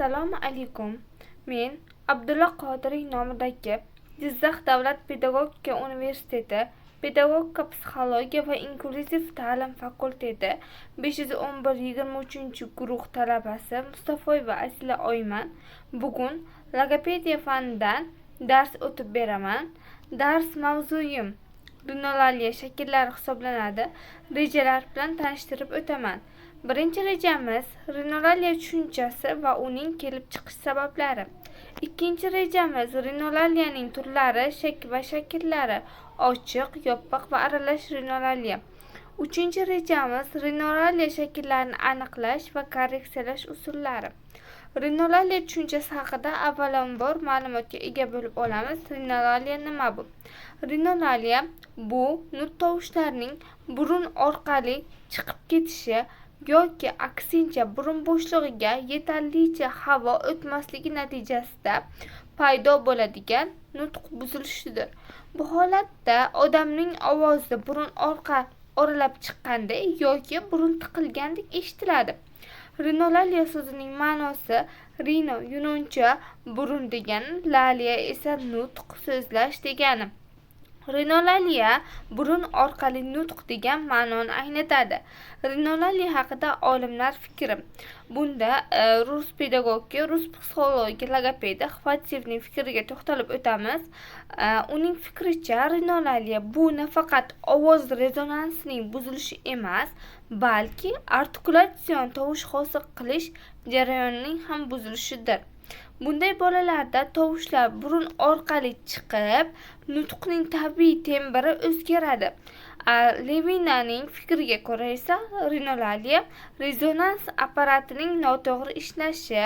Assalomu alaykum. Men Abdulla Qodiriy nomidagi Jizzax davlat pedagogika universiteti Pedagogika psixologiya va inklyuziv ta'lim fakulteti 511-23 guruh talabasi Mustafoyeva Asila Oyman. Bugun logopediya fanidan dars o'tib beraman. Dars mavzuyim rinolaliya shakllari hisoblanadi. Rejalar bilan tanishtirib o'taman. Birinchi rejamiz rinolaliya tushunchasi va uning kelib chiqish sabablari. Ikkinchi rejamiz rinolaliyaning turlari va shakllari: ochiq, yopiq va aralash rinolaliya. Uchinchi rejamiz rinolaliya shakllarini aniqlash va korreksiyalash usullari. Rinolaliya tushunchasi haqida avvalambor ma'lumotga ega bo'lib olamiz. Rinolaliya nima bu? Rinolaliya bu nutq tovushlarining burun orqali chiqib ketishi yoki aksincha burun bo'shlig'iga yetarlicha havo o'tmasligi natijasida paydo bo'ladigan nutq buzilishidir. Bu holatda odamning ovozi burun oralab chiqqanda yoki burun tiqilgandek eshitiladi. Rinolaliya so'zining ma'nosi rino yunoncha burun degani, laliya esa nutq so'zlash degani. Rinolaliya burun orqali nutq degan ma'noni anglatadi. Rinolaliya haqida olimlar fikri. Bunda rus pedagogi, rus psixologi, logopedi Xvatsevning fikriga to'xtalib o'tamiz. Uning fikricha, rinolaliya bu nafaqat ovoz rezonansining buzilishi emas, balki artikulyatsion tovush hosil qilish jarayonining ham buzilishidir. Bunday bolalarda tovushlar burun orqali chiqib, nutqning tabiiy tembri o'zgaradi. Levinaning fikriga ko'ra esa rinolaliya rezonans apparatining noto'g'ri ishlashi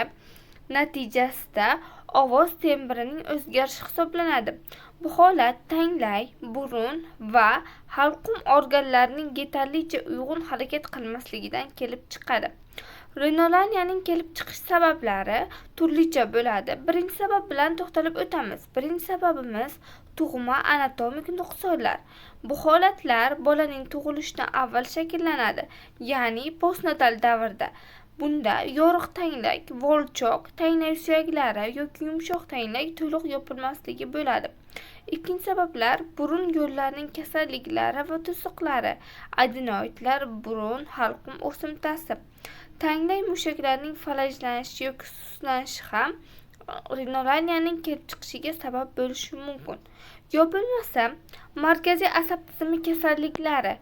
natijasida ovoz tembrining o'zgarishi hisoblanadi. Bu holat tanglay, burun va halqum organlarining yetarlicha uyg'un harakat qilmasligidan kelib chiqadi. Rinolaliyaning kelib chiqish sabablari turlicha bo'ladi. Birinchi sabab bilan to'xtalib o'tamiz. Birinchi sababimiz tug'ma anatomik nuqsonlar. Bu holatlar bolaning tug'ilishidan avval shakllanadi, ya'ni postnatal davrda. Bunda yorug' tanglak, volchoq, tanglak suyaklari yoki yumshoq tanglak to'liq yopilmasligi bo'ladi. Ikkinchi sabablar burun yo'llarining kasalliklari va to'siqlari, adenoidlar, burun halqum o'simtasi. Tanglay mushaklarining falajlanishi yoki suslanishi ham rinolaliyaning kelib chiqishiga sabab bo'lishi mumkin. Yo bo'lmasa, markaziy asab tizimi kasalliklari,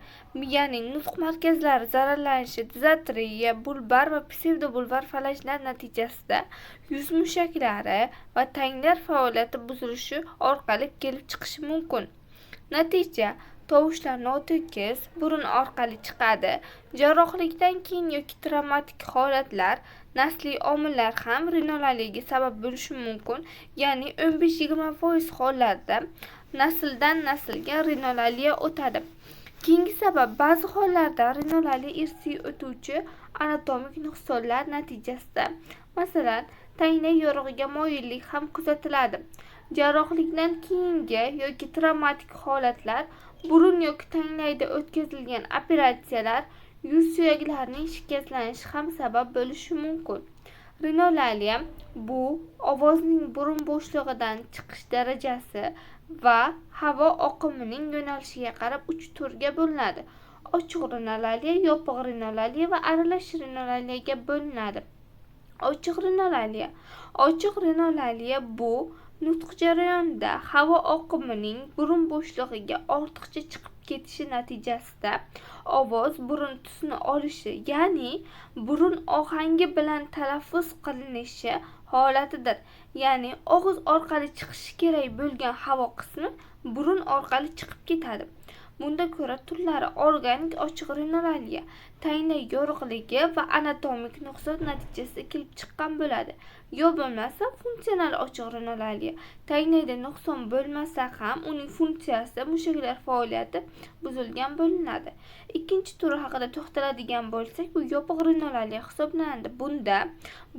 ya'ni nutq markazlari zararlanishi, dizotriya, bulbar va pseudobulbar falajlar natijasida yuz mushaklari va tanglar faoliyati buzilishi orqali kelib chiqishi mumkin. Natija: tovushlar notekis burun orqali chiqadi. Jarrohlikdan keyin yoki travmatik holatlar, nasliy omillar ham rinolaliyaga sabab bo'lishi mumkin. Ya'ni 15-20% hollarda nasldan naslga rinolaliya o'tadi. Keyingi sabab: ba'zi hollarda rinolaliya irsiy o'tuvchi anatomik nuqsonlar natijasida, masalan, tanglay yorug'iga moyillik ham kuzatiladi. Jarrohlikdan keyingi yoki travmatik holatlar, burun yoki tanglayda o'tkazilgan operatsiyalar, yuz suyaklarining shikastlanishi ham sabab bo'lishi mumkin. Rinolaliya bu ovozning burun bo'shlig'idan chiqish darajasi va havo oqimining yo'nalishiga qarab 3 turga bo'linadi. Ochiq rinolaliya, yopiq rinolaliya va aralash rinolaliyaga bo'linadi. Ochiq rinolaliya. Ochiq rinolaliya bu nutq jarayonida havo oqimining burun bo'shlig'iga ortiqcha chiqib ketishi natijasida ovoz burun tusini olishi, ya'ni burun ohangi bilan talaffuz qilinishi holatidir. Ya'ni og'iz orqali chiqishi kerak bo'lgan havo qismi burun orqali chiqib ketadi. Bunda ko'ra turlari: organik ochiq rinolaliya, tanglay yorug'ligi va anatomik nuqson natijasida kelib chiqqan bo'ladi. Yo bo'lmasa, funksional ochiq rinolaliya, tanglayda nuqson bo'lmasa ham uning funksiyasi, mushaklar faoliyati buzilgan bo'linadi. Ikkinchi turi haqida to'xtaladigan bo'lsak, bu yopiq rinolaliya hisoblanadi. Bunda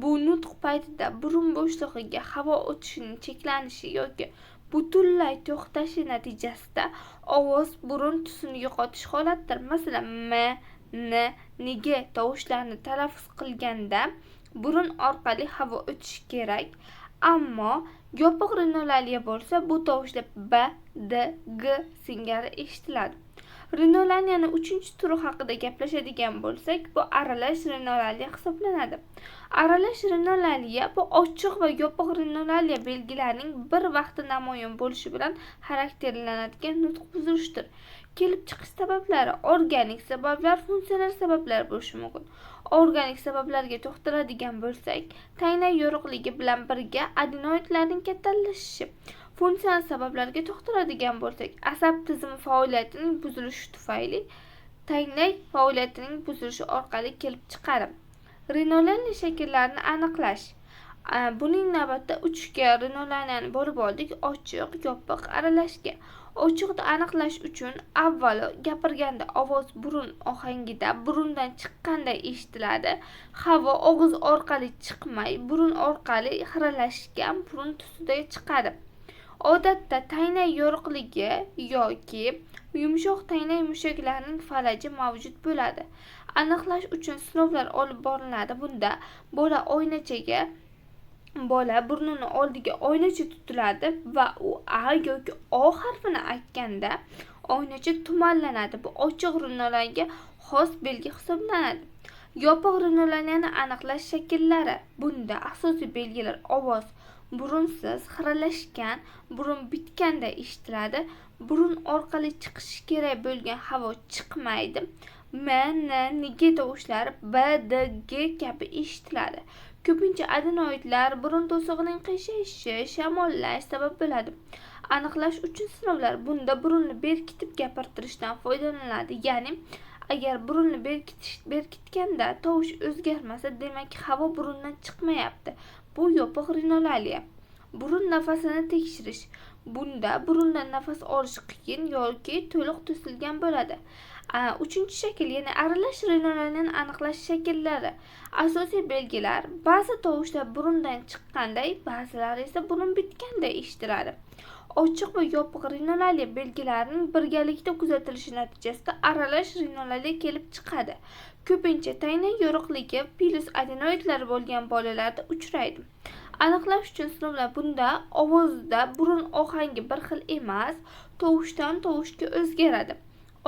bu nutq paytida burun bo'shlig'iga havo o'tishining cheklanishi yoki butunlay to'xtashi natijasida ovoz burun tusini yo'qotish holatidir. Masalan, m, n, nega tovushlarni talaffuz qilganda burun orqali havo o'tishi kerak. Ammo yopiq rinolariya bo'lsa bu tovushlar b, d, g singari eshitiladi. Rinolariyaning 3-turi haqida gaplashadigan bo'lsak, bu aralash rinolariya hisoblanadi. Aralash rinolariya bu ochiq va yopiq rinolariya belgilarining bir vaqtda namoyon bo'lishi bilan xarakterlanadigan nutq buzilishdir. Kelib chiqish sabablari organik sabablar, funksional sabablar bo'lishi mumkin. Organik sabablarga to'xtaladigan bo'lsak, tayna yorug'ligi bilan birga adenoidlarning kattalashishi. Funksional sabablarga to'xtaladigan bo'lsak, asab tizimi faoliyatining buzilishi tufayli taynay faoliyatining buzilishi orqali kelib chiqadi. Rinolariya shakllarini aniqlash. Buning navbatda 3 ga rinolariyani bo'lib oldik: ochiq, yopiq, aralashga. Ochiqni aniqlash uchun avvalo gapirganda ovoz burun ohangida burundan chiqqanday eshitiladi. Havo og'iz orqali chiqmay, burun orqali xiralashgan burun tusida chiqadi. Odatda taynay yorug'ligi yoki yumshoq taynay mushaklarining falaji mavjud bo'ladi. Aniqlash uchun sinovlar olib boriladi. Bunda bola burnini oldiga oynacha tutiladi va u a yoki o harfini aytganda oynacha tumanlanadi. Bu ochiq rinolariyaga xos belgi hisoblanadi. Yopiq rinolariyani aniqlash shakllari. Bunda asosiy belgilar ovoz burunsiz, xiralashgan, burun bitganda eshitiladi. Burun orqali chiqishi kerak bo'lgan havo chiqmaydi. M, n, n tovushlari b, d, g kabi eshitiladi. Ko'pincha adenoidlar burun to'sig'ining qiyshayishishi, shamollash sabab bo'ladi. Aniqlash uchun sinovlar. Bunda burunni berkitib gapirtirishdan foydalaniladi. Ya'ni agar burunni berkitganda tovush o'zgarmasa, demak havo burundan chiqmayapti. Bu yopiq rinolariya. Burun nafasini tekshirish. Bunda burundan nafas olish qiyin yoki to'liq to'silgan bo'ladi. 3-shakl, ya'ni aralash rinolariyaning aniqlash shakllari. Asosiy belgilar: ba'zi tovushlar burundan chiqqanday, ba'zilari esa burun bitganday eshitiladi. Ochiq va yopiq rinolariya belgilarining birgalikda kuzatilishi natijasida aralash rinolariya kelib chiqadi. Ko'pincha taynay yorug'ligi plus adenoidlari bo'lgan bolalarda uchraydi. Aniqlash uchun sinovlar. Bunda ovozda burun ohangi bir xil emas, tovushdan tovushga o'zgaradi.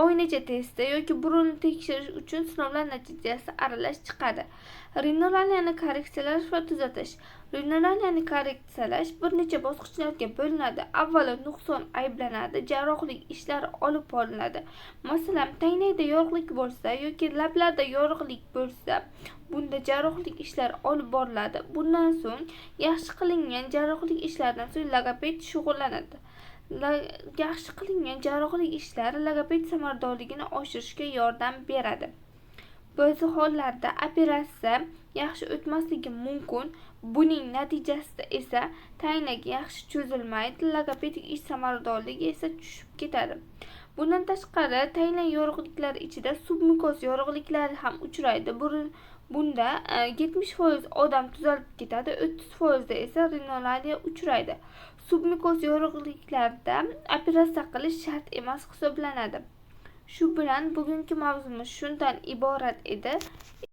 Oynacha testi yoki burunni tekshirish uchun sinovlar natijasi aralash chiqadi. Rinolariyani korreksiyalash va tuzatish. Rinolariyani korreksiyalash bir necha bosqichlarga bo'linadi. Avvalo nuqson ayblanadi, jarrohlik ishlari olib boriladi. Masalan, taynayda yorug'lik bo'lsa yoki lablarda yorug'lik bo'lsa, bunda jarrohlik ishlari olib boriladi. Bundan so'ng yaxshi qilingan jarrohlik ishlaridan so'ng logoped shug'ullanadi. Yaxshi qilingan jarrohlik ishlari logoped samaradorligini oshirishga yordam beradi. Ba'zi hollarda operatsiya yaxshi o'tmasligi mumkin. Buning natijasida esa taynak yaxshi cho'zilmaydi, logopedik ish samaradorligi esa tushib ketadi. Bundan tashqari, taynay yorug'liklari ichida submukoz yorug'liklari ham uchraydi. Bunda 70% odam tuzalib ketadi, 30% esa rinolariya uchraydi. Submukoz yorug'liklarda operatsiya qilish shart emas hisoblanadi. Shu bilan bugungi mavzumiz shundan iborat edi.